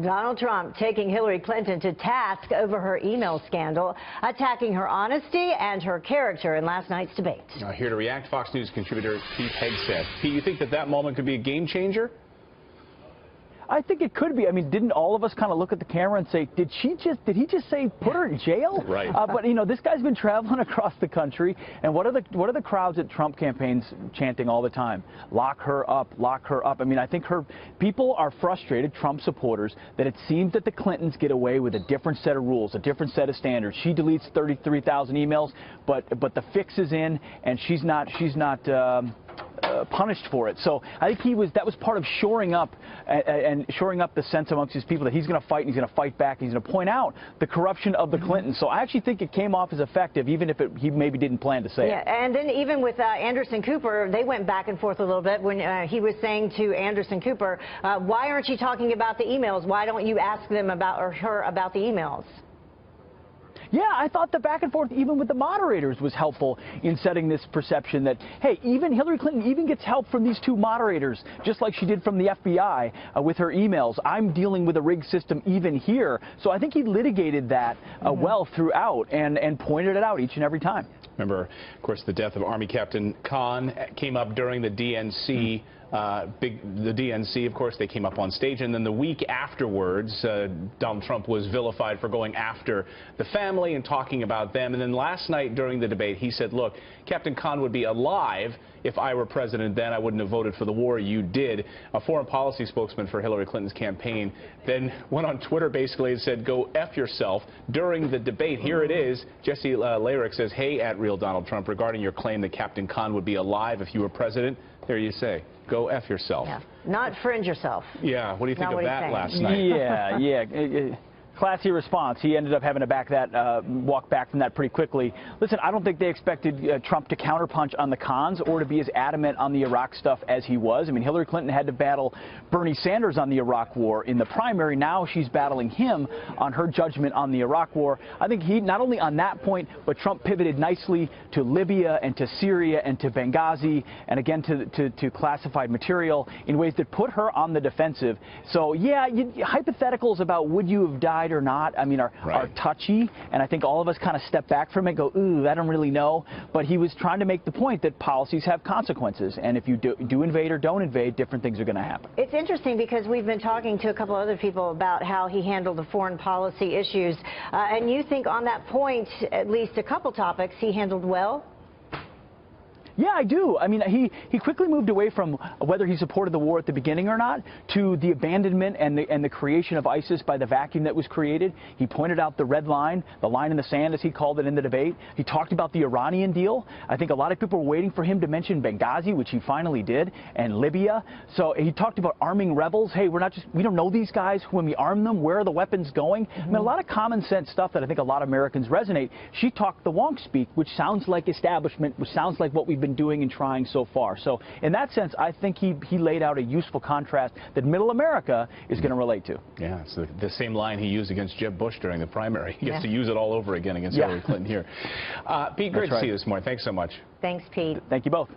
Donald Trump taking Hillary Clinton to task over her email scandal, attacking her honesty and her character in last night's debate. Now here to react, Fox News contributor Pete Hegseth. Pete, you think that moment could be a game changer? I think it could be. I mean, didn't all of us kind of look at the camera and say, did he just say put her in jail? Right. But you know, this guy's been traveling across the country, and what are the crowds at Trump campaigns chanting all the time? Lock her up, lock her up. I mean, I think people are frustrated, Trump supporters, that it seems that the Clintons get away with a different set of rules, a different set of standards. She deletes 33,000 emails, but the fix is in, and she's not punished for it. So I think that was part of shoring up and shoring up the sense amongst his people that he's going to fight and he's going to fight back and he's going to point out the corruption of the Clintons. So I actually think it came off as effective, even if he maybe didn't plan to say it. And then even with Anderson Cooper, they went back and forth a little bit when he was saying to Anderson Cooper, why aren't you talking about the emails? Why don't you ask them about or her about the emails? Yeah, I thought the back and forth, even with the moderators, was helpful in setting this perception that, hey, even Hillary Clinton even gets help from these two moderators, just like she did from the FBI with her emails. I'm dealing with a rigged system even here. So I think he litigated that well throughout and pointed it out each and every time. Remember, of course, the death of Army Captain Khan came up during the DNC. The DNC, of course, they came up on stage, and then the week afterwards, Donald Trump was vilified for going after the family and talking about them. And then last night during the debate, he said, look, Captain Khan would be alive if I were president then. I wouldn't have voted for the war you did. A foreign policy spokesman for Hillary Clinton's campaign then went on Twitter basically and said, go F yourself during the debate. Here it is. Jesse Larick says, hey, at Real Donald Trump, regarding your claim that Captain Khan would be alive if you were president, there you say. Go F yourself. Yeah. Not fringe yourself. Yeah. What do you think of that last night? Yeah. Classy response. He ended up having to walk back from that pretty quickly. Listen, I don't think they expected Trump to counterpunch on the cons or to be as adamant on the Iraq stuff as he was. I mean, Hillary Clinton had to battle Bernie Sanders on the Iraq war in the primary. Now she's battling him on her judgment on the Iraq war. I think he, not only on that point, but Trump pivoted nicely to Libya and to Syria and to Benghazi and again to classified material in ways that put her on the defensive. So, yeah, hypotheticals about would you have died or not, I mean, are touchy, and I think all of us kind of step back from it and go, ooh, I don't really know. But he was trying to make the point that policies have consequences, and if you do invade or don't invade, different things are going to happen. It's interesting because we've been talking to a couple other people about how he handled the foreign policy issues, and you think on that point, at least a couple topics, he handled well? Yeah, I do. I mean, he quickly moved away from whether he supported the war at the beginning or not to the abandonment and the creation of ISIS by the vacuum that was created. He pointed out the red line, the line in the sand, as he called it in the debate. He talked about the Iranian deal. I think a lot of people were waiting for him to mention Benghazi, which he finally did, and Libya. So he talked about arming rebels. Hey, we don't know these guys. When we arm them, where are the weapons going? I mean, a lot of common sense stuff that I think a lot of Americans resonate. She talked the wonk speak, which sounds like establishment, which sounds like what we've been doing and trying so far. So in that sense, I think he laid out a useful contrast that middle America is going to relate to. Yeah, it's the same line he used against Jeb Bush during the primary. He gets to use it all over again against Hillary Clinton here. Pete, great to see you this morning. Thanks so much. Thanks, Pete. Thank you both.